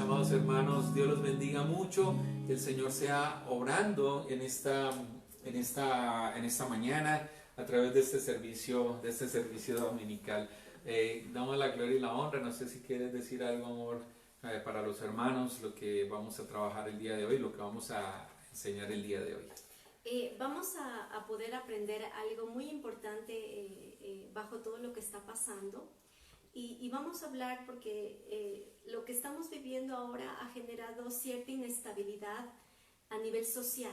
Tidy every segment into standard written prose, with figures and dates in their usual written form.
amados hermanos. Dios los bendiga mucho. Que el Señor sea obrando en esta mañana a través de este servicio dominical. Damos la gloria y la honra. No sé si quieres decir algo, amor, para los hermanos, lo que vamos a trabajar el día de hoy, lo que vamos a enseñar el día de hoy. Vamos a poder aprender algo muy importante bajo todo lo que está pasando. Y vamos a hablar porque lo que estamos viviendo ahora ha generado cierta inestabilidad a nivel social.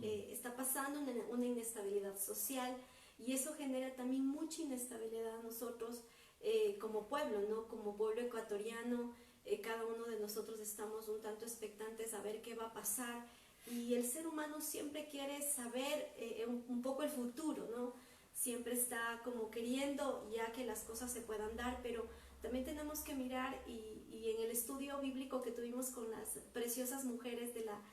Está pasando una inestabilidad social y eso genera también mucha inestabilidad a nosotros como pueblo, ¿no? Como pueblo ecuatoriano, cada uno de nosotros estamos un tanto expectantes a ver qué va a pasar. Y el ser humano siempre quiere saber un poco el futuro, ¿no? Siempre está como queriendo ya que las cosas se puedan dar, pero también tenemos que mirar y en el estudio bíblico que tuvimos con las preciosas mujeres de la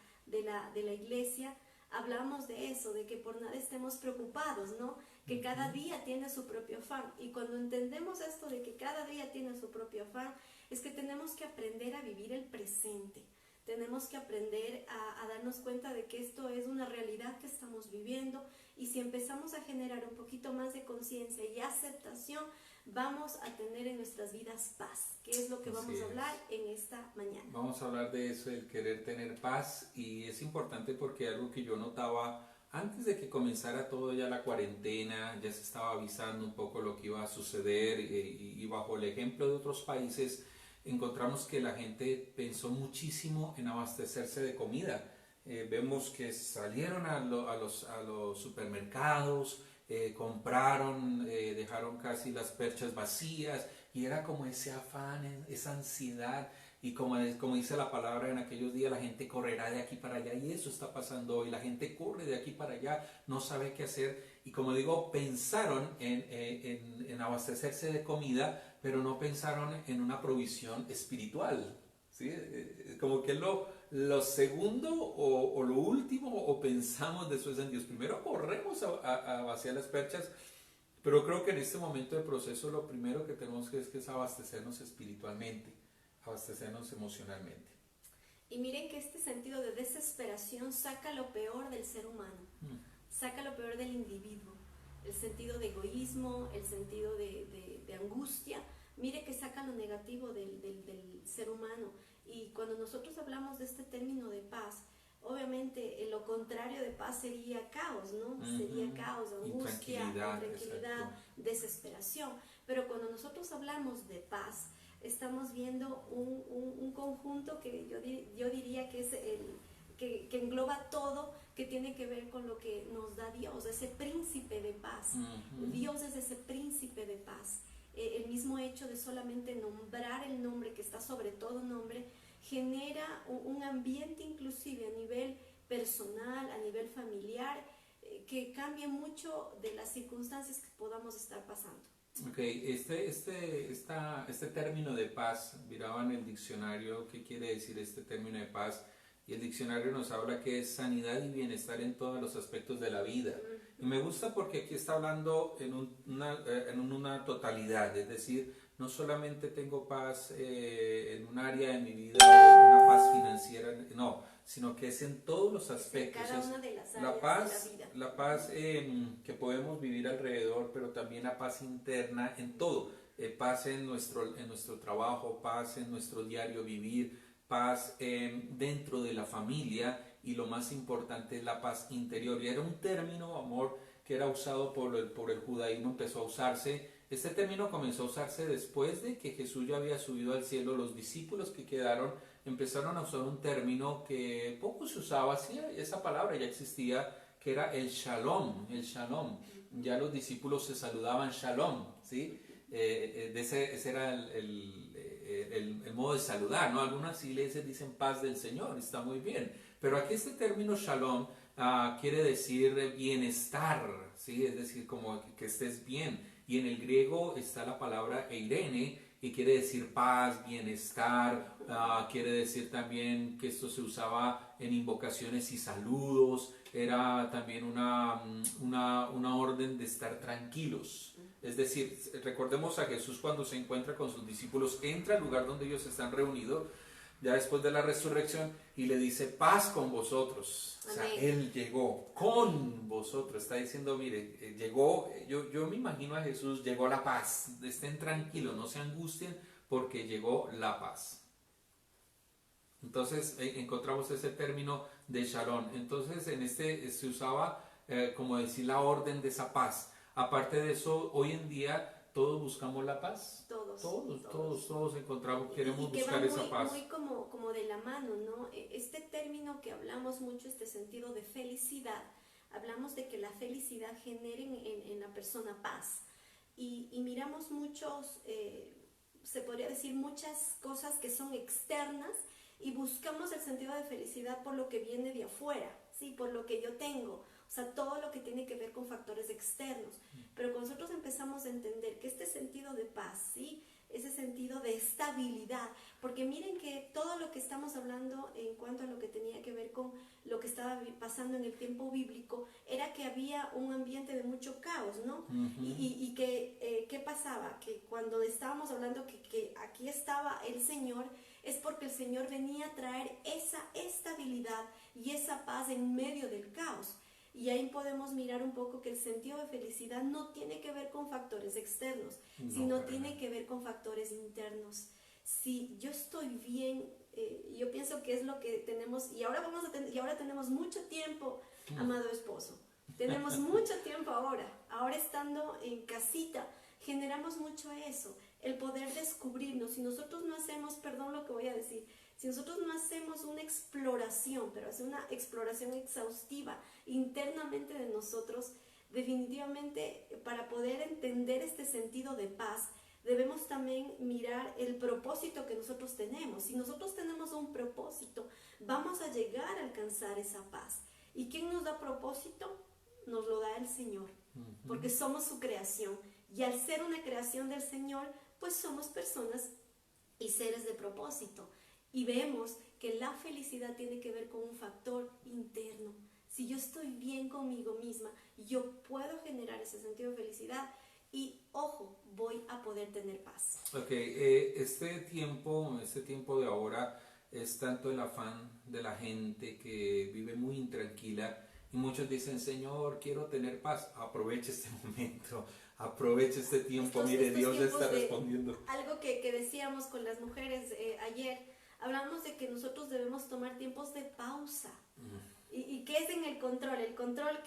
iglesia, hablamos de eso, de que por nada estemos preocupados, ¿no? Que cada día tiene su propio afán. Y cuando entendemos esto de que cada día tiene su propio afán, es que tenemos que aprender a vivir el presente. Tenemos que aprender a darnos cuenta de que esto es una realidad que estamos viviendo, y si empezamos a generar un poquito más de conciencia y aceptación, vamos a tener en nuestras vidas paz, que es lo que vamos a hablar en esta mañana. Vamos a hablar de eso, el querer tener paz, y es importante porque algo que yo notaba antes de que comenzara todo ya la cuarentena, ya se estaba avisando un poco lo que iba a suceder, y bajo el ejemplo de otros países encontramos que la gente pensó muchísimo en abastecerse de comida. Vemos que salieron a los supermercados, compraron, dejaron casi las perchas vacías, y era como ese afán, esa ansiedad, y como dice la palabra, en aquellos días la gente correrá de aquí para allá, y eso está pasando hoy. La gente corre de aquí para allá, no sabe qué hacer, y como digo, pensaron en abastecerse de comida, pero no pensaron en una provisión espiritual, ¿sí? Como que lo segundo o lo último, o pensamos después en Dios. Primero corremos a vaciar las perchas, pero creo que en este momento de proceso lo primero que tenemos que es abastecernos espiritualmente, abastecernos emocionalmente. Y miren que este sentido de desesperación saca lo peor del ser humano, saca lo peor del individuo, el sentido de egoísmo, el sentido de angustia. Mire que saca lo negativo del ser humano. Y cuando nosotros hablamos de este término de paz, obviamente lo contrario de paz sería caos, ¿no? Sería caos, angustia, intranquilidad, desesperación. Pero cuando nosotros hablamos de paz, estamos viendo un conjunto que yo diría que es que engloba todo, que tiene que ver con lo que nos da Dios, ese príncipe de paz. Dios es ese príncipe de paz. El mismo hecho de solamente nombrar el nombre que está sobre todo nombre genera un ambiente inclusive a nivel personal, a nivel familiar, que cambia mucho de las circunstancias que podamos estar pasando. Ok, este término de paz, miraba en el diccionario qué quiere decir este término de paz, y el diccionario nos habla que es sanidad y bienestar en todos los aspectos de la vida. Y me gusta porque aquí está hablando en una totalidad, es decir, no solamente tengo paz en un área de mi vida, una paz financiera, no, sino que es en todos los aspectos. Cada una de las áreas la paz, de la vida. La paz que podemos vivir alrededor, pero también la paz interna en todo. Paz en nuestro trabajo, paz en nuestro diario vivir, paz dentro de la familia, y lo más importante es la paz interior. Y era un término, amor, que era usado por el judaísmo, empezó a usarse. Este término comenzó a usarse después de que Jesús ya había subido al cielo. Los discípulos que quedaron empezaron a usar un término que poco se usaba, así, esa palabra ya existía, que era el shalom, Ya los discípulos se saludaban shalom, ¿sí? Ese era el modo de saludar, ¿no? Algunas iglesias dicen paz del Señor, está muy bien, pero aquí este término shalom quiere decir bienestar, ¿sí? Es decir, como que estés bien, y en el griego está la palabra eirene, y quiere decir paz, bienestar. Quiere decir también que esto se usaba en invocaciones y saludos. Era también una orden de estar tranquilos. Es decir, recordemos a Jesús cuando se encuentra con sus discípulos, entra al lugar donde ellos están reunidos, ya después de la resurrección, y le dice, paz con vosotros. O sea, Amén. Él llegó con vosotros. Está diciendo, mire, llegó, yo me imagino a Jesús, llegó la paz. Estén tranquilos, no se angustien, porque llegó la paz. Entonces encontramos ese término de shalom. Entonces en este se usaba como decir la orden de esa paz. Aparte de eso, hoy en día todos buscamos la paz. Todos encontramos, queremos que buscar va esa paz. muy como de la mano, ¿no? Este término que hablamos mucho, este sentido de felicidad, hablamos de que la felicidad genere en la persona paz. Y miramos muchos, se podría decir muchas cosas que son externas y buscamos el sentido de felicidad por lo que viene de afuera, ¿sí? Por lo que yo tengo, o sea, todo lo que tiene que ver con factores externos. Pero cuando nosotros empezamos a entender que este sentido de paz, ¿sí? Ese sentido de estabilidad, porque miren que todo lo que estamos hablando en cuanto a lo que tenía que ver con lo que estaba pasando en el tiempo bíblico, era que había un ambiente de mucho caos, ¿no? Y que, ¿qué pasaba? Que cuando estábamos hablando que aquí estaba el Señor, es porque el Señor venía a traer esa estabilidad y esa paz en medio del caos. Y ahí podemos mirar un poco que el sentido de felicidad no tiene que ver con factores externos, sino tiene que ver con factores internos. Si yo estoy bien, yo pienso que es lo que tenemos, y ahora tenemos mucho tiempo, amado esposo. Tenemos mucho tiempo ahora estando en casita, generamos mucho eso, el poder descubrirnos. Si nosotros no hacemos, perdón lo que voy a decir, si nosotros no hacemos una exploración, pero hacer una exploración exhaustiva internamente de nosotros, definitivamente para poder entender este sentido de paz, debemos también mirar el propósito que nosotros tenemos. Si nosotros tenemos un propósito, vamos a llegar a alcanzar esa paz. ¿Y quién nos da propósito? Nos lo da el Señor, porque somos su creación. Y al ser una creación del Señor, pues somos personas y seres de propósito. Y vemos que la felicidad tiene que ver con un factor interno. Si yo estoy bien conmigo misma, yo puedo generar ese sentido de felicidad y, ojo, voy a poder tener paz. Ok, este tiempo de ahora es tanto el afán de la gente que vive muy intranquila y muchos dicen, Señor, quiero tener paz. Aproveche este momento, aproveche este tiempo, mire, Dios le está respondiendo. Algo que decíamos con las mujeres ayer, hablamos de que nosotros debemos tomar tiempos de pausa. ¿Y qué es en el control? El control,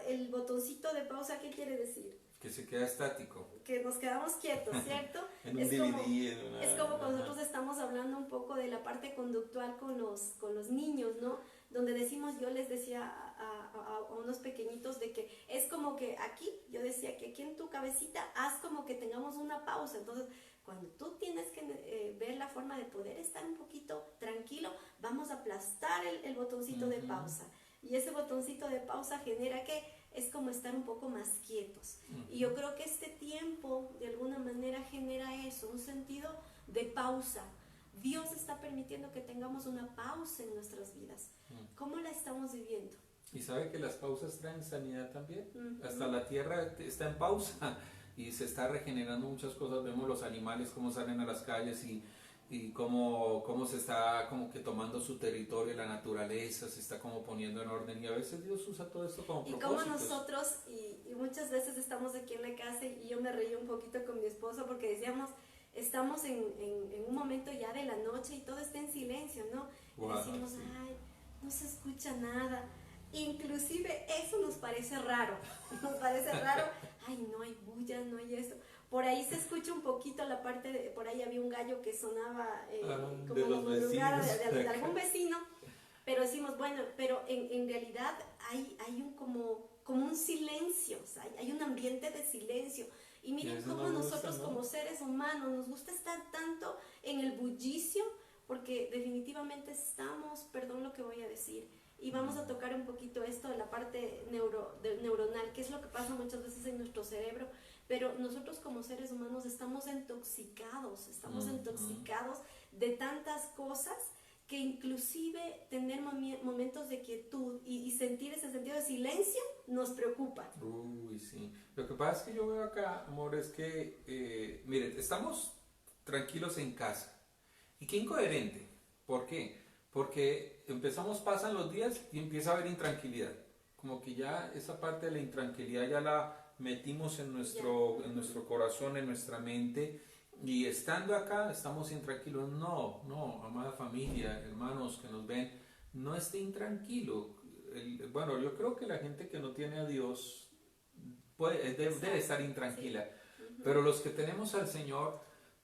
el botoncito de pausa, ¿qué quiere decir? Que se queda estático. Que nos quedamos quietos, ¿cierto? En un DVD, es como cuando nosotros estamos hablando un poco de la parte conductual con los niños, ¿no? Donde decimos, yo les decía a unos pequeñitos de que es como que aquí, yo decía que aquí en tu cabecita haz como que tengamos una pausa. Entonces, cuando tú tienes que ver la forma de poder estar un poquito tranquilo, vamos a aplastar el botoncito de pausa. Y ese botoncito de pausa genera que es como estar un poco más quietos. Y yo creo que este tiempo de alguna manera genera eso, un sentido de pausa. Dios está permitiendo que tengamos una pausa en nuestras vidas. ¿Cómo la estamos viviendo? Y sabe que las pausas traen sanidad también. Hasta la tierra está en pausa y se está regenerando muchas cosas. Vemos los animales cómo salen a las calles y cómo se está como que tomando su territorio, la naturaleza se está como poniendo en orden, y a veces Dios usa todo esto como propósitos. Y como nosotros, y muchas veces estamos aquí en la casa y yo me reí un poquito con mi esposo porque decíamos, estamos en un momento ya de la noche y todo está en silencio, ¿no? Wow, y decimos, sí. Ay, no se escucha nada. Inclusive eso nos parece raro, ay, no hay bulla, no hay esto. Por ahí se escucha un poquito la parte por ahí había un gallo que sonaba como de la madrugada de algún vecino, pero decimos, bueno, pero en realidad hay como un silencio, o sea, hay un ambiente de silencio. Y miren cómo nosotros como seres humanos nos gusta estar tanto en el bullicio, porque definitivamente estamos, perdón lo que voy a decir, y vamos a tocar un poquito esto de la parte neuronal, que es lo que pasa muchas veces en nuestro cerebro, pero nosotros como seres humanos estamos intoxicados de tantas cosas que inclusive tener momentos de quietud y sentir ese sentido de silencio nos preocupa. Uy, sí. Lo que pasa es que yo veo acá, amor, es que, miren, estamos tranquilos en casa. Y qué incoherente. ¿Por qué? Porque pasan los días y empieza a haber intranquilidad. Como que ya esa parte de la intranquilidad ya la metimos en nuestro corazón, en nuestra mente. Y estando acá, estamos intranquilos. No, no, amada familia, hermanos que nos ven, no esté intranquilo. Bueno, yo creo que la gente que no tiene a Dios debe estar intranquila. Sí. Pero los que tenemos al Señor,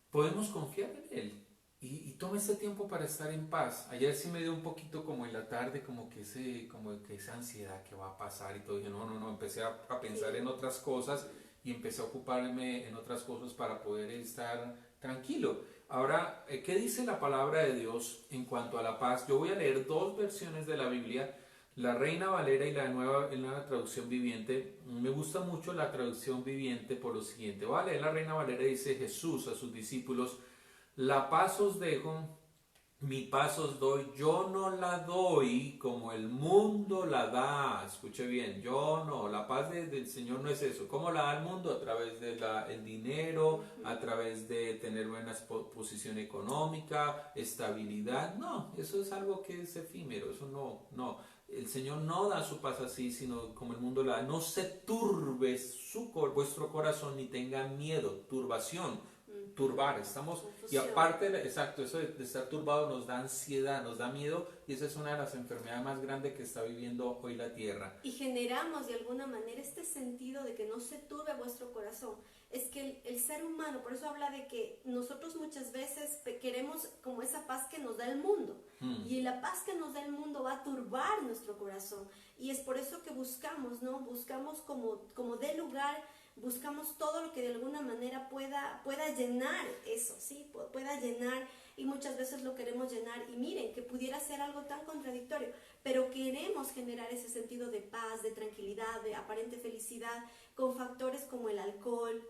podemos confiar en Él. Y toma este tiempo para estar en paz. Ayer sí me dio un poquito como en la tarde, como que esa ansiedad que va a pasar y todo. Y no, empecé a pensar en otras cosas y empecé a ocuparme en otras cosas para poder estar tranquilo. Ahora, ¿qué dice la palabra de Dios en cuanto a la paz? Yo voy a leer dos versiones de la Biblia, la Reina Valera y la nueva traducción viviente. Me gusta mucho la traducción viviente por lo siguiente. Voy a leer la Reina Valera, dice Jesús a sus discípulos: la paz os dejo, mi paz os doy, yo no la doy como el mundo la da. Escuche bien, yo no, la paz del Señor no es eso. ¿Cómo la da el mundo? A través del dinero, a través de tener buena posición económica, estabilidad. No, eso es algo que es efímero, eso no. El Señor no da su paz así, sino como el mundo la da. No se turbe vuestro corazón ni tengan miedo, turbación. Turbar, estamos, Confusión. y aparte, exacto, eso de estar turbado nos da ansiedad, nos da miedo, y esa es una de las enfermedades más grandes que está viviendo hoy la tierra. Y generamos de alguna manera este sentido de que no se turbe vuestro corazón. Es que el ser humano, por eso habla de que nosotros muchas veces queremos como esa paz que nos da el mundo. Y la paz que nos da el mundo va a turbar nuestro corazón. Y es por eso que buscamos, ¿no? Buscamos como de lugar, buscamos todo lo que de alguna manera pueda llenar eso, ¿sí? Pueda llenar, y muchas veces lo queremos llenar, y miren, que pudiera ser algo tan contradictorio, pero queremos generar ese sentido de paz, de tranquilidad, de aparente felicidad, con factores como el alcohol,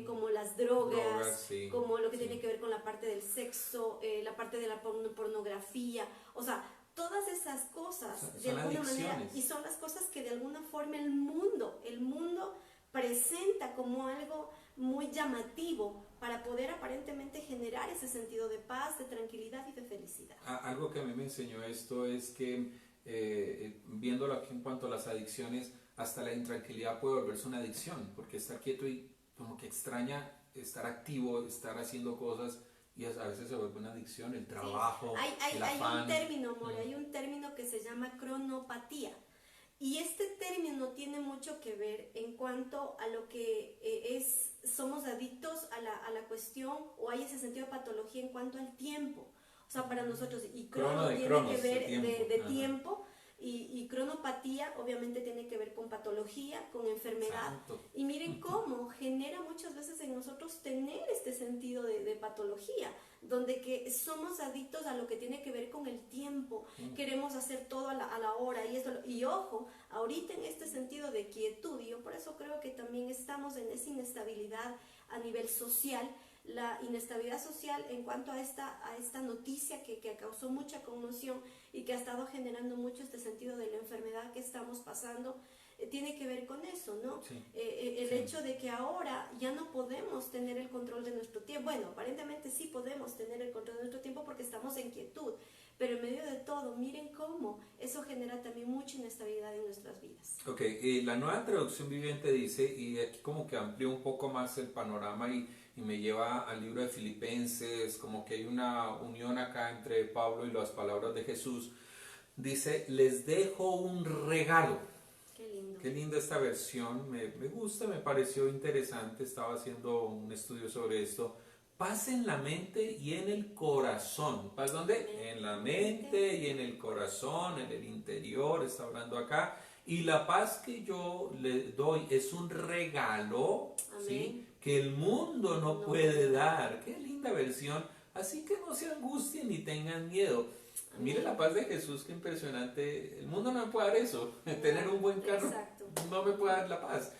como las drogas, sí, como lo que sí. tiene que ver con la parte del sexo, la parte de la pornografía, o sea, todas esas cosas Son de alguna adicciones. manera, y son las cosas que de alguna forma el mundo presenta como algo muy llamativo para poder aparentemente generar ese sentido de paz, de tranquilidad y de felicidad. Algo que a mí me enseñó esto es que, viéndolo aquí en cuanto a las adicciones, hasta la intranquilidad puede volverse una adicción, porque estar quieto y como que extraña estar activo, estar haciendo cosas, y a veces se vuelve una adicción, el trabajo, sí. el afán. Hay un término, More, hay un término que se llama cronopatía. Y este término tiene mucho que ver en cuanto a lo que somos adictos a la cuestión, o hay ese sentido de patología en cuanto al tiempo. O sea, para nosotros, y crono tiene que ver de tiempo, y cronopatía obviamente tiene que ver con patología, con enfermedad. Santo. Y miren cómo genera muchas veces en nosotros tener este sentido de patología, donde que somos adictos a lo que tiene que ver con el tiempo, queremos hacer todo a la hora, y ojo, ahorita en este sentido de quietud, y yo por eso creo que también estamos en esa inestabilidad a nivel social, la inestabilidad social en cuanto a esta noticia que causó mucha conmoción y que ha estado generando mucho este sentido de la enfermedad que estamos pasando, tiene que ver con eso, ¿no? Sí. El hecho de que ahora ya no podemos tener el control de nuestro tiempo. Bueno, aparentemente sí podemos tener el control de nuestro tiempo porque estamos en quietud, pero en medio de todo, miren cómo eso genera también mucha inestabilidad en nuestras vidas. Ok, la nueva traducción viviente dice, y aquí como que amplía un poco más el panorama y me lleva al libro de Filipenses, como que hay una unión acá entre Pablo y las palabras de Jesús. Dice, les dejo un regalo. Qué lindo. Qué linda esta versión, me gusta, me pareció interesante, estaba haciendo un estudio sobre esto. Paz en la mente y en el corazón. ¿Paz dónde? En la mente y en el corazón, en el interior, está hablando acá. Y la paz que yo le doy es un regalo, ¿sí?, que el mundo no puede dar. Qué linda versión. Así que no se angustien ni tengan miedo. Mire la paz de Jesús, qué impresionante. El mundo no me puede dar eso. Tener un buen carro. Exacto. No me puede dar la paz.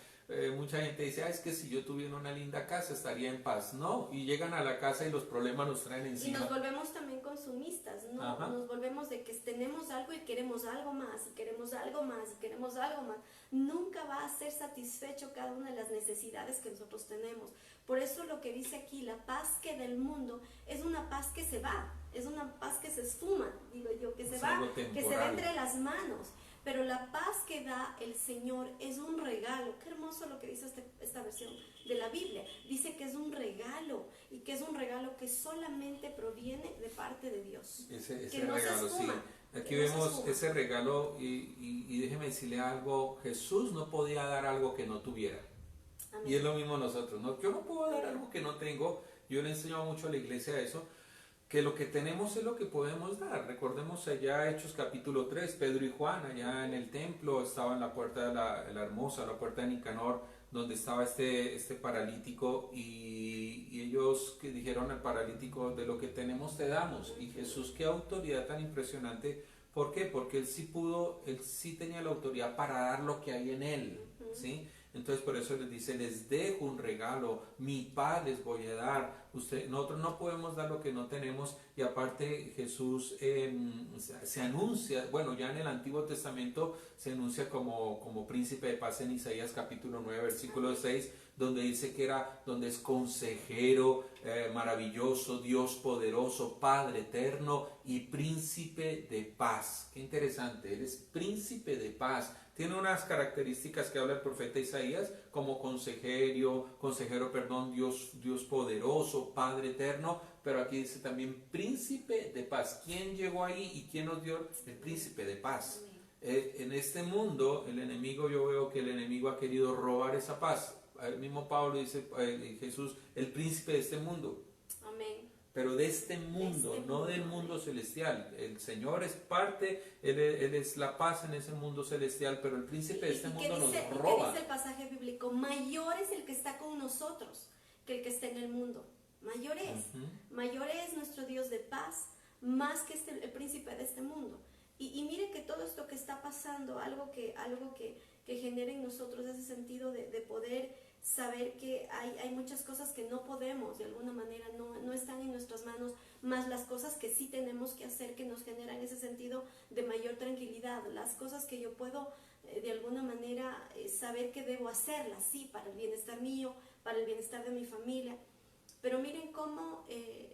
Mucha gente dice, es que si yo tuviera una linda casa estaría en paz. No, y llegan a la casa y los problemas nos traen encima. Y nos volvemos también consumistas, ¿no? Ajá. Nos volvemos de que tenemos algo y queremos algo más, y queremos algo más, y queremos algo más. Nunca va a ser satisfecho cada una de las necesidades que nosotros tenemos. Por eso lo que dice aquí, la paz que del mundo es una paz que se va. es una paz que se esfuma, digo yo, que se Es va, algo que se va temporal. entre las manos. Pero la paz que da el Señor es un regalo. Qué hermoso lo que dice esta versión de la Biblia. Dice que es un regalo y que es un regalo que solamente proviene de parte de Dios. Ese que no regalo, se esfuma, sí. Aquí que no se vemos esfuma. ese regalo y déjeme decirle algo, Jesús no podía dar algo que no tuviera. Amén. Y es lo mismo nosotros, ¿no? Yo no puedo dar algo que no tengo. Yo le he enseñado mucho a la iglesia eso, que lo que tenemos es lo que podemos dar. Recordemos allá Hechos capítulo 3, Pedro y Juan, allá en el templo, estaban en la puerta de la hermosa, la puerta de Nicanor, donde estaba este paralítico, y ellos que dijeron al paralítico, de lo que tenemos te damos. Y Jesús, qué autoridad tan impresionante. ¿Por qué? Porque él sí tenía la autoridad para dar lo que hay en él, ¿sí? Entonces por eso les dice, les dejo un regalo, mi paz les voy a dar. Nosotros no podemos dar lo que no tenemos, y aparte Jesús se anuncia, bueno, ya en el Antiguo Testamento se anuncia como príncipe de paz en Isaías capítulo 9, versículo 6, donde dice donde es consejero, maravilloso, Dios poderoso, Padre eterno y príncipe de paz. Qué interesante, Él es príncipe de paz. Tiene unas características que habla el profeta Isaías, como consejero, Dios poderoso, Padre eterno, pero aquí dice también príncipe de paz. ¿Quién llegó ahí y quién nos dio? El príncipe de paz. En este mundo, yo veo que el enemigo ha querido robar esa paz. El mismo Pablo dice, Jesús, el príncipe de este mundo. Amén. Pero de este mundo, no del mundo celestial. El Señor es parte, Él es la paz en ese mundo celestial, pero el príncipe de este mundo nos roba. ¿Qué dice el pasaje bíblico? Mayor es el que está con nosotros que el que está en el mundo. Mayor es nuestro Dios de paz, más que el príncipe de este mundo. Y mire que todo esto que está pasando, algo que genera en nosotros ese sentido de poder saber que hay muchas cosas que no podemos, de alguna manera no están en nuestras manos, más las cosas que sí tenemos que hacer, que nos generan ese sentido de mayor tranquilidad, las cosas que yo puedo de alguna manera saber que debo hacerlas, sí, para el bienestar mío, para el bienestar de mi familia. Pero miren cómo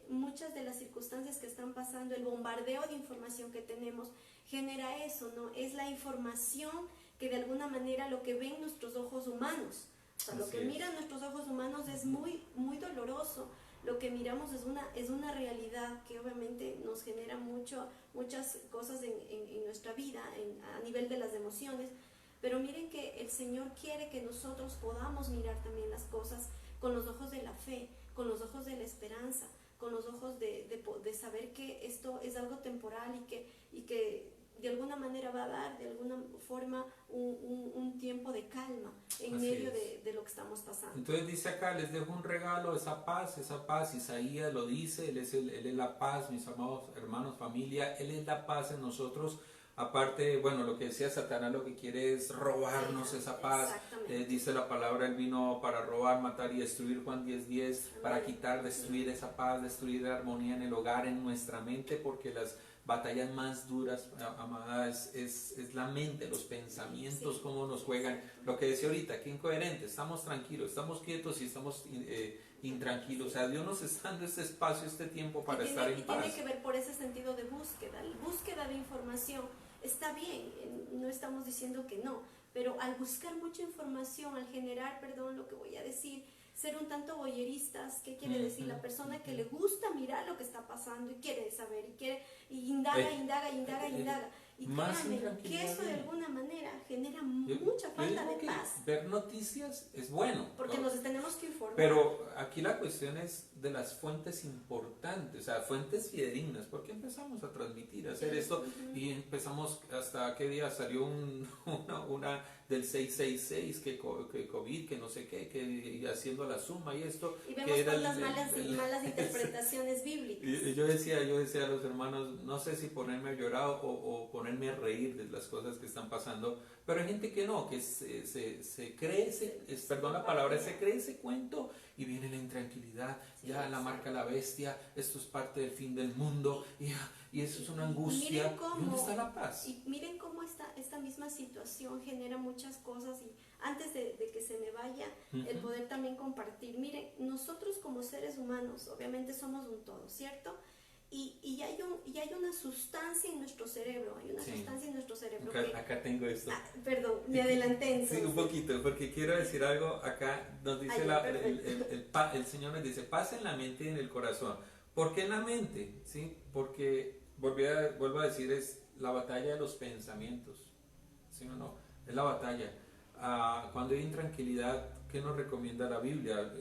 muchas de las circunstancias que están pasando, el bombardeo de información que tenemos, genera eso, ¿no? Es la información que de alguna manera lo que ven nuestros ojos humanos, o sea, lo que miran nuestros ojos humanos es muy, muy doloroso. Lo que miramos es una realidad que obviamente nos genera muchas cosas en nuestra vida, a nivel de las emociones. Pero miren que el Señor quiere que nosotros podamos mirar también las cosas con los ojos de la fe, con los ojos de la esperanza, con los ojos de saber que esto es algo temporal y que de alguna manera va a dar de alguna forma un tiempo de calma en medio de lo que estamos pasando. Entonces dice acá, les dejo un regalo, esa paz, Isaías lo dice, él es la paz, mis amados hermanos, familia, Él es la paz en nosotros. Aparte, bueno, lo que decía Satanás, lo que quiere es robarnos esa paz. Dice la palabra, Él vino para robar, matar y destruir, Juan 10:10, para quitar, destruir esa paz, destruir la armonía en el hogar, en nuestra mente, porque las batallas más duras, amada, es la mente, los pensamientos, cómo nos juegan. Lo que decía ahorita, qué incoherente, estamos tranquilos, estamos quietos y estamos intranquilos. O sea, Dios nos está dando este espacio, este tiempo para estar en paz. Tiene que ver por ese sentido de búsqueda de información. Está bien, no estamos diciendo que no, pero al buscar mucha información, al generar, perdón, lo que voy a decir, ser un tanto voyeristas, ¿qué quiere decir? La persona que le gusta mirar lo que está pasando y quiere saber, y indaga. Y créanme que eso de alguna manera genera mucha falta de paz. Ver noticias es bueno. Porque nos tenemos que informar. Pero aquí la cuestión es de las fuentes importantes, o sea, fuentes fidedignas. ¿Por qué empezamos a transmitir, a hacer esto? Y empezamos, ¿hasta qué día salió una del 666, que COVID, que no sé qué, y haciendo la suma y esto? Y vemos tantas malas interpretaciones bíblicas. Y yo decía a los hermanos, no sé si ponerme a llorar o ponerme a reír de las cosas que están pasando, pero hay gente que no, que se cree, perdón la palabra, se cree ese cuento y viene la intranquilidad, ya la marca la bestia, esto es parte del fin del mundo, y eso es una angustia. ¿Dónde está la paz? Y miren cómo esta misma situación genera muchas cosas, y antes de que se me vaya, el poder también compartir. Miren, nosotros como seres humanos, obviamente somos un todo, ¿cierto? y hay una sustancia en nuestro cerebro, Acá tengo esto. Perdón, me adelanté entonces. Sí, un poquito, porque quiero decir algo. Acá nos dice el Señor nos dice, paz en la mente y en el corazón. ¿Por qué en la mente? ¿Sí? Porque, vuelvo a decir, es la batalla de los pensamientos. ¿Sí o no? Es la batalla. Cuando hay intranquilidad, ¿qué nos recomienda la Biblia?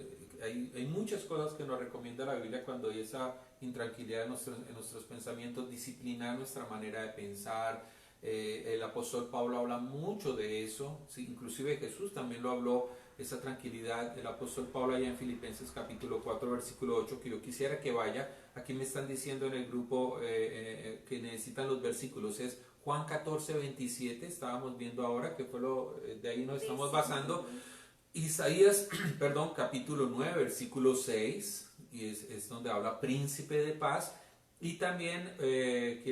Hay muchas cosas que nos recomienda la Biblia cuando hay esa intranquilidad en nuestros pensamientos, disciplinar nuestra manera de pensar. El apóstol Pablo habla mucho de eso, ¿sí? Inclusive Jesús también lo habló, esa tranquilidad. El apóstol Pablo allá en Filipenses capítulo 4 versículo 8, que yo quisiera que vaya. Aquí me están diciendo en el grupo que necesitan los versículos, es Juan 14, 27, estábamos viendo ahora, que fue de ahí nos estamos basando. Isaías, capítulo 9, versículo 6, y es donde habla príncipe de paz. Y también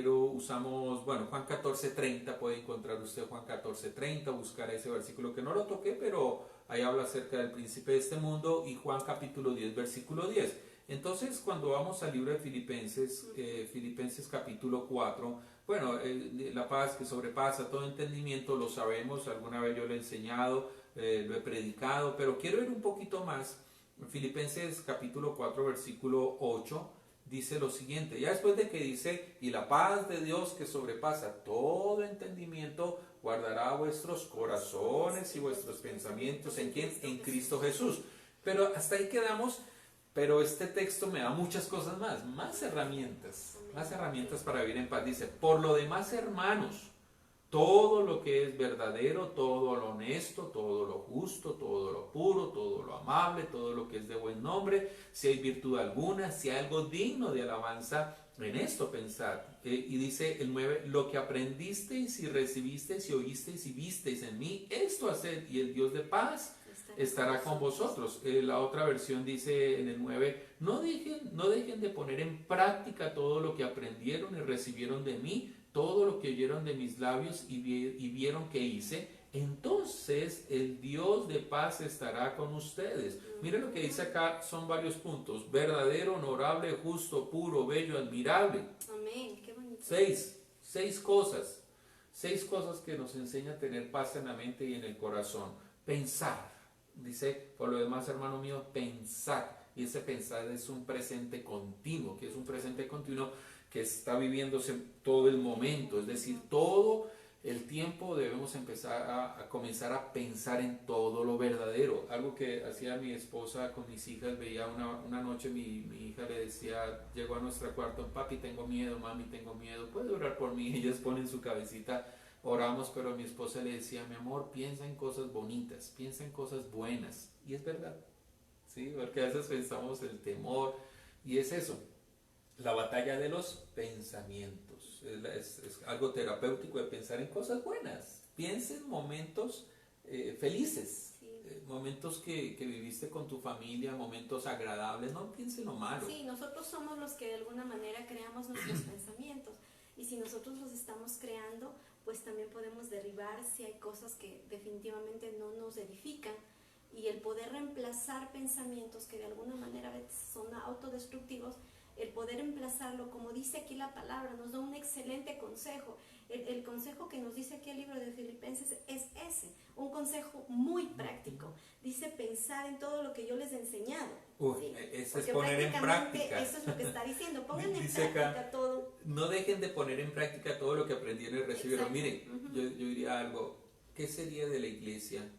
usamos, Juan 14, 30, puede encontrar usted Juan 14, 30, buscar ese versículo que no lo toqué, pero ahí habla acerca del príncipe de este mundo, y Juan capítulo 10, versículo 10. Entonces, cuando vamos al libro de Filipenses, Filipenses capítulo 4, la paz que sobrepasa todo entendimiento, lo sabemos, alguna vez yo lo he enseñado, lo he predicado, pero quiero ir un poquito más. Filipenses capítulo 4 versículo 8 dice lo siguiente, ya después de que dice, y la paz de Dios que sobrepasa todo entendimiento, guardará vuestros corazones y vuestros pensamientos, ¿en quién? En Cristo Jesús. Pero hasta ahí quedamos, pero este texto me da muchas cosas más herramientas para vivir en paz. Dice, por lo demás, hermanos, todo lo que es verdadero, todo lo honesto, todo lo justo, todo lo puro, todo lo amable, todo lo que es de buen nombre, si hay virtud alguna, si hay algo digno de alabanza, en esto pensad. Y dice el 9, lo que aprendisteis y recibisteis y oísteis y visteis en mí, esto haced, y el Dios de paz estará con vosotros. La otra versión dice en el 9, no dejen de poner en práctica todo lo que aprendieron y recibieron de mí, todo lo que oyeron de mis labios y vieron que hice, entonces el Dios de paz estará con ustedes. Miren lo que dice acá, son varios puntos: verdadero, honorable, justo, puro, bello, admirable. Amén, qué bonito. Seis cosas que nos enseña a tener paz en la mente y en el corazón. Pensar, dice, por lo demás, hermano mío, pensar. Y ese pensar es un presente continuo, que es un presente continuo que está viviéndose todo el momento, es decir, todo el tiempo debemos empezar a comenzar a pensar en todo lo verdadero. Algo que hacía mi esposa con mis hijas, veía una noche mi hija le decía, llegó a nuestro cuarto, papi tengo miedo, mami tengo miedo, ¿puede orar por mí? Ellas ponen su cabecita, oramos, pero mi esposa le decía, mi amor, piensa en cosas bonitas, piensa en cosas buenas, y es verdad, ¿sí? Porque a veces pensamos el temor, y es eso. La batalla de los pensamientos. Es algo terapéutico de pensar en cosas buenas. Piensa en momentos felices, sí. Momentos que viviste con tu familia, momentos agradables. No piense en lo malo. Sí, nosotros somos los que de alguna manera creamos nuestros pensamientos. Y si nosotros los estamos creando, pues también podemos derribar si hay cosas que definitivamente no nos edifican. Y el poder reemplazar pensamientos que de alguna manera son autodestructivos, el poder emplazarlo, como dice aquí la palabra, nos da un excelente consejo. El consejo que nos dice aquí el libro de Filipenses es ese, un consejo muy práctico. Dice pensar en todo lo que yo les he enseñado. ¿Sí? Eso es poner en práctica. Eso es lo que está diciendo, pongan en práctica acá, todo. No dejen de poner en práctica todo lo que aprendieron y recibieron. Miren, yo diría algo, ¿qué sería de la iglesia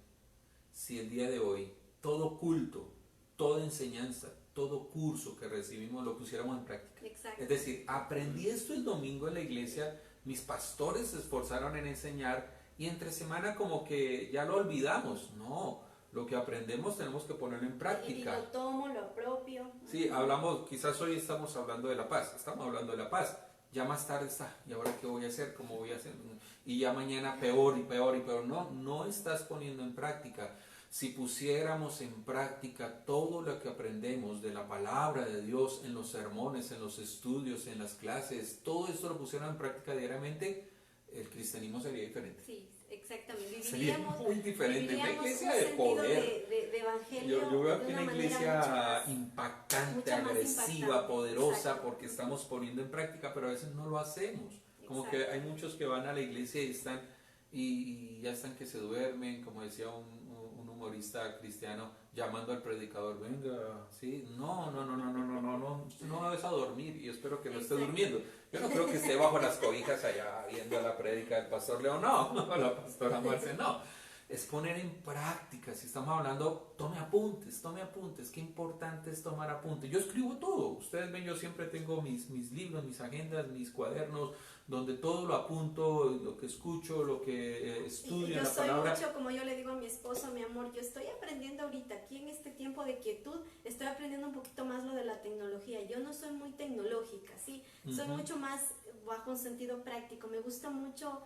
si el día de hoy todo culto, toda enseñanza, todo curso que recibimos lo pusiéramos en práctica? Exacto. Es decir, aprendí esto el domingo en la iglesia, mis pastores se esforzaron en enseñar y entre semana como que ya lo olvidamos. No, lo que aprendemos tenemos que ponerlo en práctica. Y lo tomo, lo apropio. Sí, quizás hoy estamos hablando de la paz, ya más tarde está, ¿y ahora qué voy a hacer? ¿Cómo voy a hacer? Y ya mañana peor y peor y peor. No estás poniendo en práctica. Si pusiéramos en práctica todo lo que aprendemos de la palabra de Dios en los sermones, en los estudios, en las clases, todo esto lo pusieran en práctica diariamente, el cristianismo sería diferente. Sí, exactamente. Sería muy diferente. Una iglesia un de sentido poder. de evangelio. Yo veo de aquí una manera iglesia impactante, mucho más agresiva, impactante. poderosa, Exacto. porque estamos poniendo en práctica, pero a veces no lo hacemos. Como Exacto. que hay muchos que van a la iglesia y están y ya están que se duermen, como decía un humorista cristiano, llamando al predicador, venga, sí, no es a dormir, y espero que no esté Exacto. durmiendo. Yo no creo que esté bajo las cobijas allá viendo la prédica del pastor León, no, la pastora Marce, no. Es poner en práctica. Si estamos hablando, tome apuntes, qué importante es tomar apuntes. Yo escribo todo, ustedes ven, yo siempre tengo mis libros, mis agendas, mis cuadernos, donde todo lo apunto, lo que escucho, lo que estudio en la palabra. Yo soy mucho, como yo le digo a mi esposo, mi amor, yo estoy aprendiendo ahorita, aquí en este tiempo de quietud, estoy aprendiendo un poquito más lo de la tecnología. Yo no soy muy tecnológica, ¿sí? Soy mucho más bajo un sentido práctico, me gusta mucho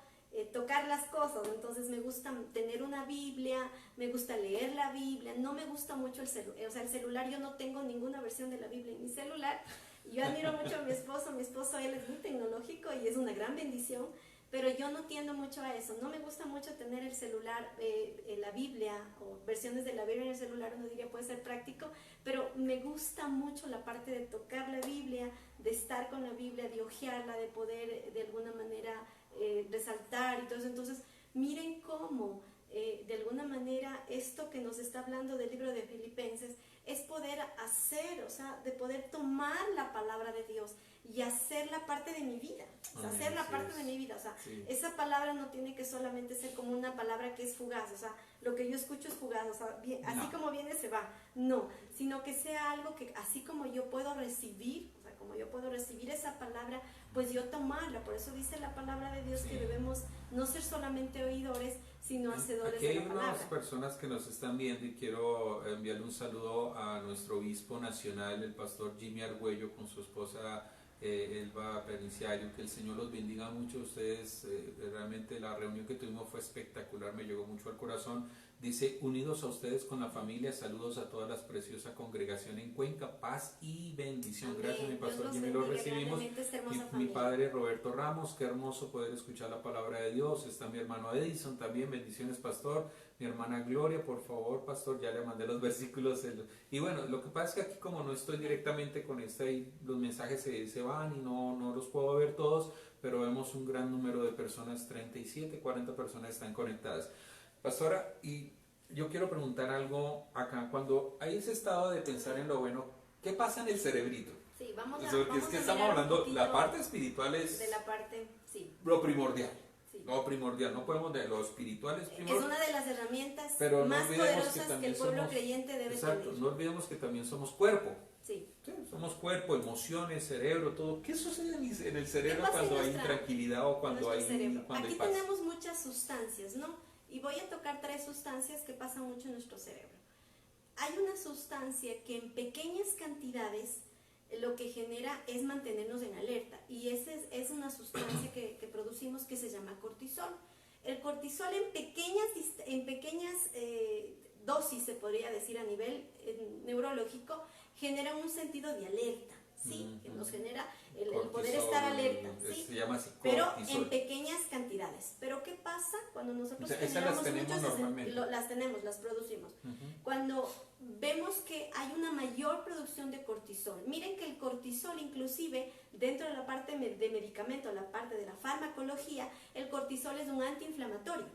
tocar las cosas, entonces me gusta tener una Biblia, me gusta leer la Biblia, no me gusta mucho el celular, o sea, el celular, yo no tengo ninguna versión de la Biblia en mi celular. Yo admiro mucho a mi esposo él es muy tecnológico y es una gran bendición, pero yo no tiendo mucho a eso, no me gusta mucho tener el celular, la Biblia o versiones de la Biblia en el celular, uno diría puede ser práctico, pero me gusta mucho la parte de tocar la Biblia, de estar con la Biblia, de hojearla, de poder de alguna manera resaltar y todo eso. Entonces miren cómo de alguna manera esto que nos está hablando del libro de Filipenses es poder hacer, o sea, de poder tomar la palabra de Dios y hacerla parte de mi vida, o sea, hacerla parte de mi vida, o sea, esa palabra no tiene que solamente ser como una palabra que es fugaz, o sea, lo que yo escucho es fugaz, o sea, así como viene se va, no, sino que sea algo que así como yo puedo recibir, o sea, como yo puedo recibir esa palabra, pues yo tomarla. Por eso dice la palabra de Dios que debemos no ser solamente oidores, sino hacedores de la palabra. Aquí hay unas personas que nos están viendo y quiero enviarle un saludo a nuestro obispo nacional, el pastor Jimmy Argüello, con su esposa Elba Periciario. Que el Señor los bendiga mucho. Ustedes, realmente la reunión que tuvimos fue espectacular, me llegó mucho al corazón. Dice, unidos a ustedes con la familia, saludos a toda la preciosa congregación en Cuenca, paz y bendición. Amén. Gracias, mi pastor Jimmy, lo recibimos. Mi padre Roberto Ramos, qué hermoso poder escuchar la palabra de Dios. Está mi hermano Edison también, bendiciones, pastor. Mi hermana Gloria, por favor, pastor, ya le mandé los versículos. Y bueno, lo que pasa es que aquí como no estoy directamente con los mensajes se van y no los puedo ver todos, pero vemos un gran número de personas, 37, 40 personas están conectadas. Pastora, y yo quiero preguntar algo acá. Cuando hay ese estado de pensar en lo bueno, ¿qué pasa en el cerebrito? Sí, vamos a es que estamos hablando, la parte espiritual es de la parte, lo primordial. Sí. Lo primordial, no podemos de lo espiritual es primordial. Es una de las herramientas más poderosas que el pueblo creyente debe tener. No olvidemos que también somos cuerpo. Sí, somos cuerpo, emociones, cerebro, todo. ¿Qué sucede en el cerebro cuando hay intranquilidad o cuando hay Aquí tenemos muchas sustancias, ¿no? Y voy a tocar 3 sustancias que pasan mucho en nuestro cerebro. Hay una sustancia que en pequeñas cantidades lo que genera es mantenernos en alerta, y esa es una sustancia que producimos que se llama cortisol. El cortisol en pequeñas dosis, se podría decir a nivel neurológico, genera un sentido de alerta, ¿sí? Que nos genera el poder estar alerta, ¿sí? Se llama así, pero en pequeñas cantidades. Pero ¿qué pasa cuando nosotros generamos muchas? Las producimos. Cuando vemos que hay una mayor producción de cortisol. Miren que el cortisol, inclusive dentro de la parte de medicamento, la parte de la farmacología, el cortisol es un antiinflamatorio.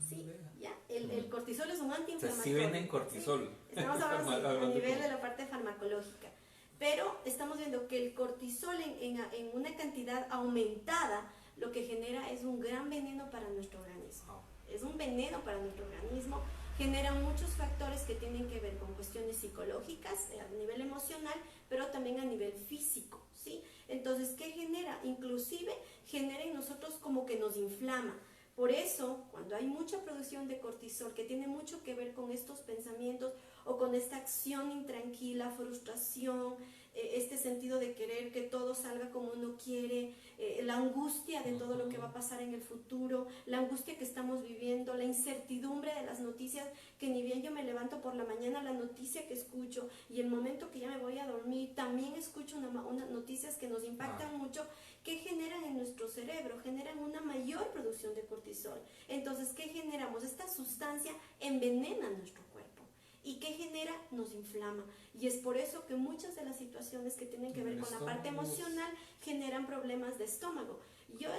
Sí, ya, el cortisol es un antiinflamatorio. Sí venden cortisol. ¿Sí? Estamos hablando a nivel de la parte farmacológica. Pero estamos viendo que el cortisol en una cantidad aumentada lo que genera es un gran veneno para nuestro organismo. Es un veneno para nuestro organismo, genera muchos factores que tienen que ver con cuestiones psicológicas a nivel emocional, pero también a nivel físico, ¿sí? Entonces, ¿qué genera? Inclusive genera en nosotros como que nos inflama. Por eso, cuando hay mucha producción de cortisol, que tiene mucho que ver con estos pensamientos o con esta acción intranquila, frustración, este sentido de querer que todo salga como uno quiere, la angustia de todo lo que va a pasar en el futuro, la angustia que estamos viviendo, la incertidumbre de las noticias, que ni bien yo me levanto por la mañana, la noticia que escucho y el momento que ya me voy a dormir, también escucho unas noticias que nos impactan mucho, que generan en nuestro cerebro, generan una mayor producción de cortisol. Entonces, ¿qué generamos? Esta sustancia envenena nuestro cuerpo. ¿Y qué genera? Nos inflama. Y es por eso que muchas de las situaciones que tienen que ver con la parte emocional generan problemas de estómago. Yo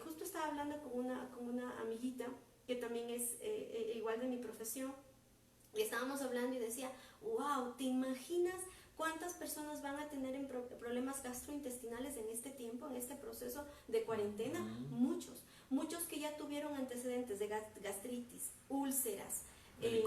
justo estaba hablando con una amiguita que también es igual de mi profesión, y estábamos hablando y decía, wow, ¿te imaginas cuántas personas van a tener problemas gastrointestinales en este tiempo, en este proceso de cuarentena? Muchos que ya tuvieron antecedentes de gastritis, úlceras,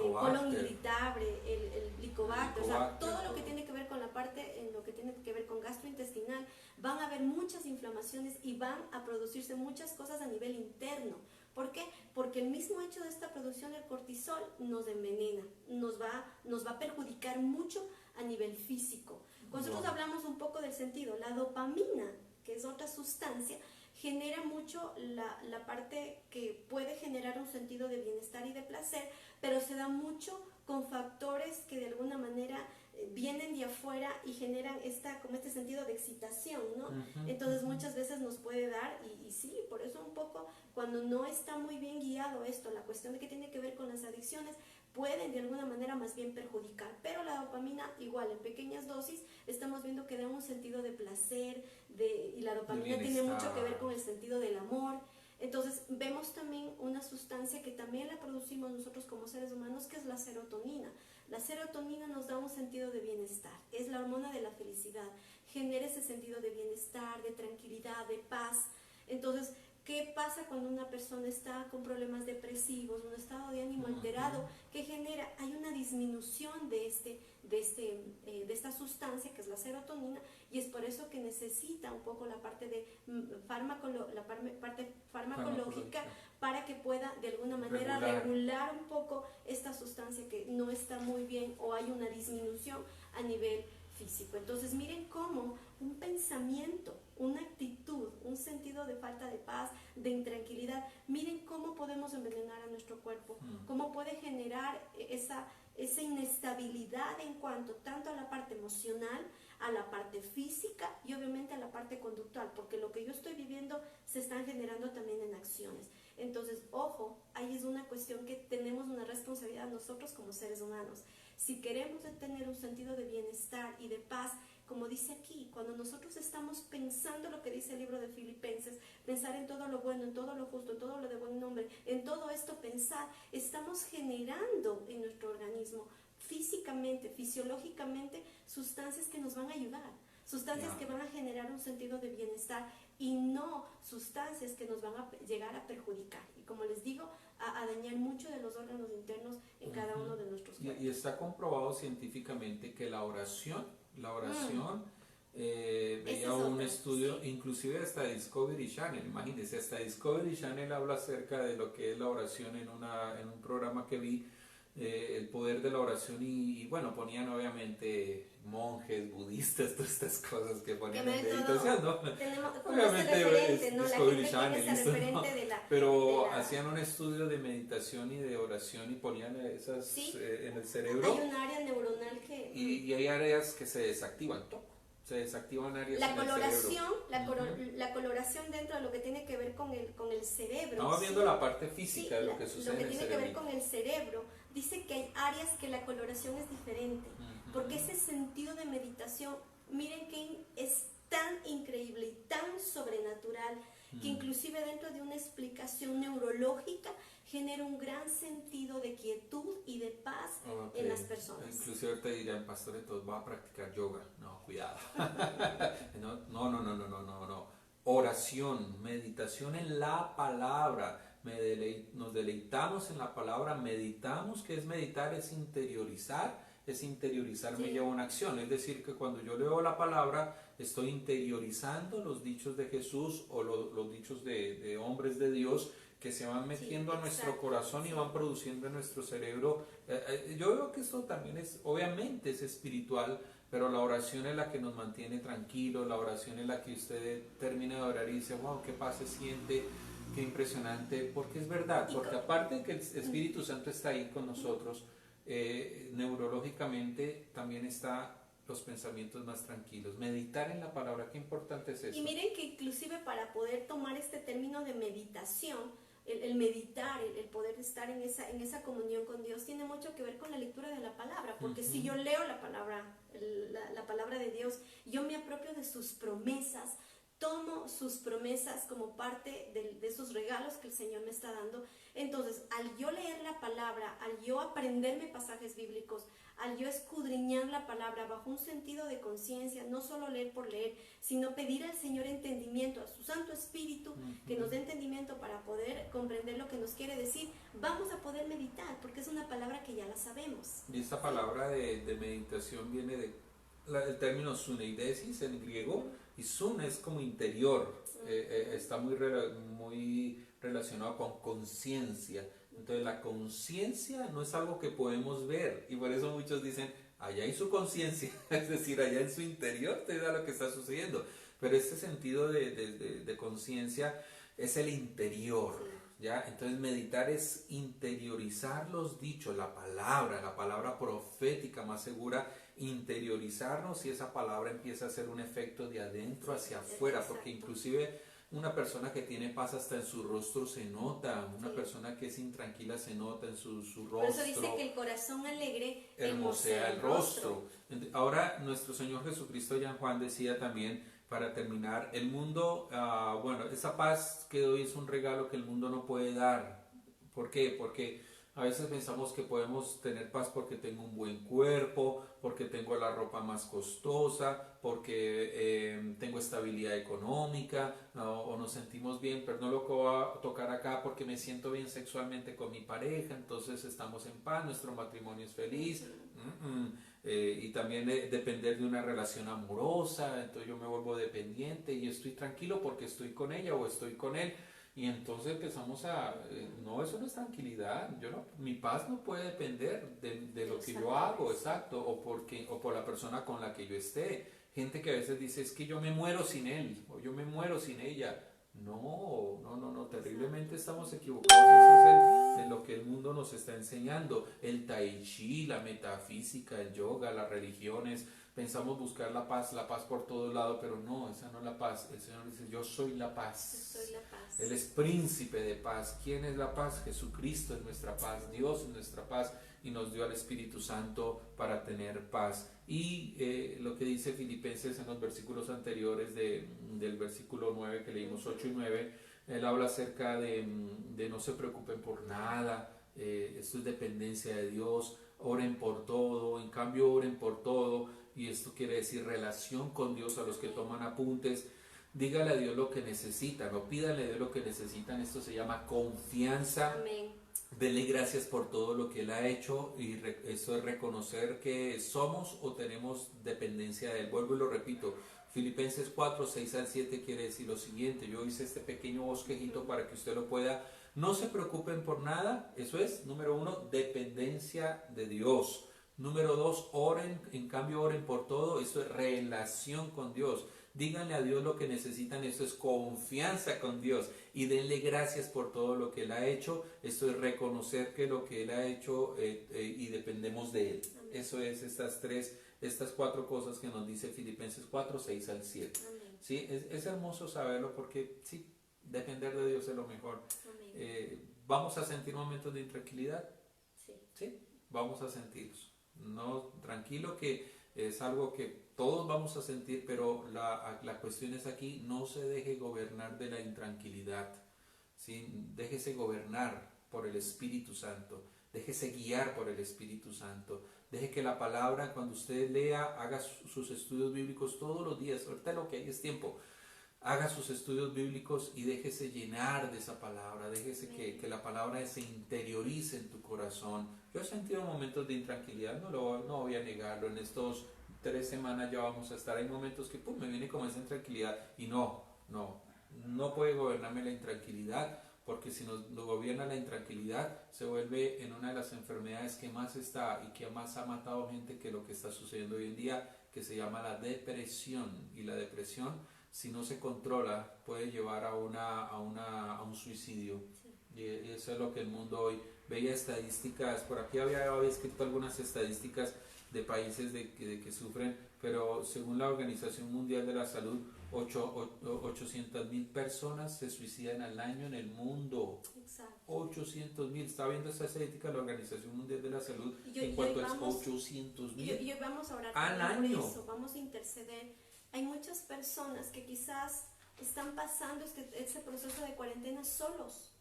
colon irritable, el Helicobacter, o sea, todo lo que tiene que ver con la parte, en lo que tiene que ver con gastrointestinal, van a haber muchas inflamaciones y van a producirse muchas cosas a nivel interno. ¿Por qué? Porque el mismo hecho de esta producción del cortisol nos envenena, nos va a perjudicar mucho a nivel físico. Cuando nosotros hablamos un poco del sentido, la dopamina, que es otra sustancia, genera mucho la parte que puede generar un sentido de bienestar y de placer, pero se da mucho con factores que de alguna manera vienen de afuera y generan como este sentido de excitación, ¿no? Entonces muchas veces nos puede dar, y sí, por eso un poco, cuando no está muy bien guiado esto, la cuestión de que tiene que ver con las adicciones, pueden de alguna manera más bien perjudicar, pero la dopamina igual en pequeñas dosis estamos viendo que da un sentido de placer, y la dopamina tiene mucho que ver con el sentido del amor. Entonces vemos también una sustancia que también la producimos nosotros como seres humanos, que es la serotonina. La serotonina nos da un sentido de bienestar, es la hormona de la felicidad, genera ese sentido de bienestar, de tranquilidad, de paz. Entonces, ¿qué pasa cuando una persona está con problemas depresivos, un estado de ánimo alterado? ¿Qué genera? Hay una disminución de esta sustancia que es la serotonina, y es por eso que necesita un poco la parte de parte farmacológica para que pueda de alguna manera regular un poco esta sustancia que no está muy bien, o hay una disminución a nivel físico. Entonces miren cómo un pensamiento, una actitud, un sentido de falta de paz, de intranquilidad, miren cómo podemos envenenar a nuestro cuerpo, cómo puede generar esa inestabilidad en cuanto tanto a la parte emocional, a la parte física y obviamente a la parte conductual, porque lo que yo estoy viviendo se están generando también en acciones. Entonces, ojo, ahí es una cuestión que tenemos una responsabilidad nosotros como seres humanos. Si queremos tener un sentido de bienestar y de paz, como dice aquí, cuando nosotros estamos pensando lo que dice el libro de Filipenses, pensar en todo lo bueno, en todo lo justo, en todo lo de buen nombre, en todo esto pensar, estamos generando en nuestro organismo físicamente, fisiológicamente, sustancias que nos van a ayudar, sustancias que van a generar un sentido de bienestar y no sustancias que nos van a llegar a perjudicar. Y como les digo, a dañar mucho de los órganos internos en cada uno de nuestros cuerpos. Y está comprobado científicamente que la oración veía un estudio, inclusive hasta Discovery Channel, imagínense, hasta Discovery Channel habla acerca de lo que es la oración en un programa que vi, el poder de la oración, y bueno, ponían obviamente monjes, budistas, todas estas cosas que ponían en meditación, ¿no? Obviamente es Discovery Channel, pero hacían un estudio de meditación y de oración y ponían esas en el cerebro. Hay un área neuronal que... Y hay áreas que se desactivan, se desactivan áreas la en coloración, el cerebro. la coloración dentro de lo que tiene que ver con el cerebro. Estamos viendo la parte física de lo que sucede en el cerebro. Lo que tiene que ver con el cerebro. Dice que hay áreas que la coloración es diferente, porque ese sentido de meditación, miren que es tan increíble y tan sobrenatural, que inclusive dentro de una explicación neurológica genera un gran sentido de quietud y de paz en las personas. Inclusive te dirán, pastor, entonces va a practicar yoga. No, cuidado. No. Oración, meditación en la palabra. Nos deleitamos en la palabra, meditamos. ¿Qué es meditar? Es interiorizar. Me lleva a una acción. Es decir, que cuando yo leo la palabra, estoy interiorizando los dichos de Jesús o los dichos de hombres de Dios, que se van metiendo a nuestro corazón y van produciendo en nuestro cerebro. Yo veo que esto también obviamente es espiritual, pero la oración es la que nos mantiene tranquilos, la oración es la que usted termina de orar y dice, wow, qué paz se siente, qué impresionante, porque es verdad, porque aparte de que el Espíritu Santo está ahí con nosotros, neurológicamente también está los pensamientos más tranquilos. Meditar en la palabra, qué importante es eso. Y miren que inclusive para poder tomar este término de meditación, el meditar, el poder estar en esa comunión con Dios, tiene mucho que ver con la lectura de la palabra, porque si yo leo la palabra de Dios, yo me apropio de sus promesas, tomo sus promesas como parte de esos regalos que el Señor me está dando. Entonces, al yo leer la palabra, al yo aprenderme pasajes bíblicos, al yo escudriñar la palabra bajo un sentido de conciencia, no solo leer por leer, sino pedir al Señor entendimiento, a su Santo Espíritu, que nos dé entendimiento para poder comprender lo que nos quiere decir, vamos a poder meditar, porque es una palabra que ya la sabemos. Y esta palabra de meditación viene del término suneidesis en griego, y sun es como interior, está muy relacionado con conciencia. Entonces la conciencia no es algo que podemos ver, y por eso muchos dicen, allá en su conciencia, es decir, allá en su interior te da lo que está sucediendo. Pero este sentido de conciencia es el interior, ¿ya? Entonces meditar es interiorizar los dichos, la palabra profética más segura, interiorizarnos, y esa palabra empieza a hacer un efecto de adentro hacia afuera, porque inclusive una persona que tiene paz hasta en su rostro se nota, una persona que es intranquila se nota en su rostro. Por eso dice que el corazón alegre hermosea el rostro. Ahora nuestro Señor Jesucristo ya en Juan decía también, para terminar, el mundo, bueno, esa paz que doy es un regalo que el mundo no puede dar. ¿Por qué? Porque a veces pensamos que podemos tener paz porque tengo un buen cuerpo, porque tengo la ropa más costosa, porque tengo estabilidad económica, o nos sentimos bien, pero no lo voy a tocar acá porque me siento bien sexualmente con mi pareja, entonces estamos en paz, nuestro matrimonio es feliz. Y también depender de una relación amorosa, entonces yo me vuelvo dependiente y estoy tranquilo porque estoy con ella o estoy con él. Y entonces empezamos no, eso no es tranquilidad, mi paz no puede depender de lo que yo hago, exacto, o por la persona con la que yo esté. Gente que a veces dice, es que yo me muero sin él, o yo me muero sin ella. No, terriblemente estamos equivocados. Eso es lo que el mundo nos está enseñando. El tai chi, la metafísica, el yoga, las religiones. Pensamos buscar la paz por todos lados, pero no, esa no es la paz. El Señor dice, yo soy la paz. Yo soy la paz. Él es príncipe de paz. ¿Quién es la paz? Jesucristo es nuestra paz, Dios es nuestra paz, y nos dio al Espíritu Santo para tener paz. Y lo que dice Filipenses en los versículos anteriores del versículo 9 que leímos, 8 y 9, él habla acerca de no se preocupen por nada, esto es dependencia de Dios, oren por todo, en cambio oren por todo, y esto quiere decir relación con Dios. A los que toman apuntes, dígale a Dios lo que necesitan, o pídale a Dios lo que necesitan. Esto se llama confianza. Amén. Dele gracias por todo lo que Él ha hecho, y eso es reconocer que somos o tenemos dependencia de Él. Vuelvo y lo repito, Filipenses 4, 6 al 7 quiere decir lo siguiente. Yo hice este pequeño bosquejito para que usted lo pueda. No se preocupen por nada, eso es, número 1, dependencia de Dios. Número 2, oren, en cambio oren por todo, esto es relación con Dios. Díganle a Dios lo que necesitan, esto es confianza con Dios, y denle gracias por todo lo que Él ha hecho, esto es reconocer que lo que Él ha hecho y dependemos de Él. Amén. Eso es estas 4 cosas que nos dice Filipenses 4, 6 al 7. ¿Sí? Es hermoso saberlo porque sí, depender de Dios es lo mejor. ¿Vamos a sentir momentos de intranquilidad? Sí, vamos a sentirlos. No, tranquilo, que es algo que todos vamos a sentir, pero la cuestión es aquí, no se deje gobernar de la intranquilidad, ¿sí? Déjese gobernar por el Espíritu Santo, déjese guiar por el Espíritu Santo, deje que la palabra, cuando usted lea, haga sus estudios bíblicos todos los días, ahorita lo que hay es tiempo, haga sus estudios bíblicos y déjese llenar de esa palabra, déjese que la palabra se interiorice en tu corazón. Yo he sentido momentos de intranquilidad, no voy a negarlo. En estos 3 semanas ya vamos a estar, hay momentos que me viene como esa intranquilidad, y no puede gobernarme la intranquilidad, porque si nos gobierna la intranquilidad se vuelve en una de las enfermedades que más está y que más ha matado gente, que lo que está sucediendo hoy en día, que que se llama la depresión. Y la depresión, si no se controla, puede llevar a un suicidio. Sí. Y eso es lo que el mundo hoy veía estadísticas. Por aquí había escrito algunas estadísticas de países de que sufren, pero según la Organización Mundial de la Salud, 800.000 personas se suicidan al año en el mundo. Exacto. 800.000. Está viendo esta estadística la Organización Mundial de la Salud en Y cuanto hoy a vamos, 800.000 y hoy vamos a orar al también por año. eso, vamos a interceder. Hay muchas personas que quizás están pasando este proceso de cuarentena solos.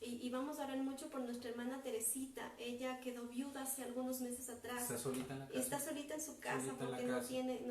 Y vamos a orar mucho por nuestra hermana Teresita. Ella quedó viuda hace algunos meses atrás. Está solita en la casa. Está solita en su casa Solita en la porque no casa. tiene,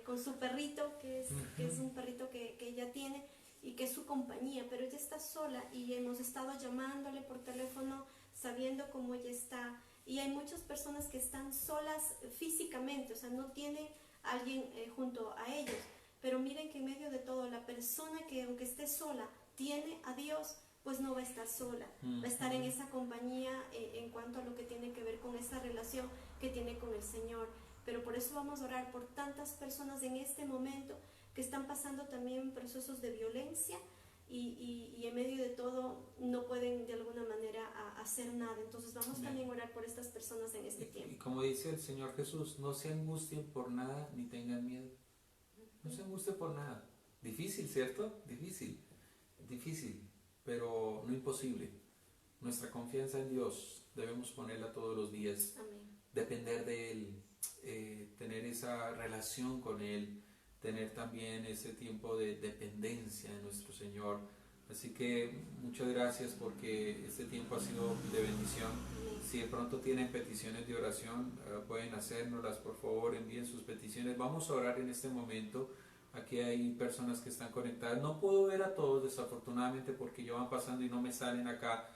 con su perrito, que es un perrito que ella tiene y que es su compañía, pero ella está sola y hemos estado llamándole por teléfono sabiendo cómo ella está. Y hay muchas personas que están solas físicamente, o sea, no tiene alguien junto a ellos. Pero miren que en medio de todo, la persona que aunque esté sola, tiene a Dios, pues no va a estar sola, va a estar en esa compañía en cuanto a lo que tiene que ver con esa relación que tiene con el Señor. Pero por eso vamos a orar por tantas personas en este momento que están pasando también procesos de violencia y en medio de todo no pueden de alguna manera hacer nada. Entonces vamos también a orar por estas personas en este tiempo. Y como dice el Señor Jesús, no se angustien por nada ni tengan miedo. No se angustien por nada. Difícil, ¿cierto? Difícil, pero no imposible. Nuestra confianza en Dios debemos ponerla todos los días. Amén. Depender de Él, tener esa relación con Él, tener también ese tiempo de dependencia de nuestro Señor. Así que muchas gracias porque este tiempo ha sido de bendición. Si de pronto tienen peticiones de oración, pueden hacérnoslas, por favor, envíen sus peticiones. Vamos a orar en este momento. Aquí hay personas que están conectadas. No puedo ver a todos, desafortunadamente, porque ya van pasando y no me salen acá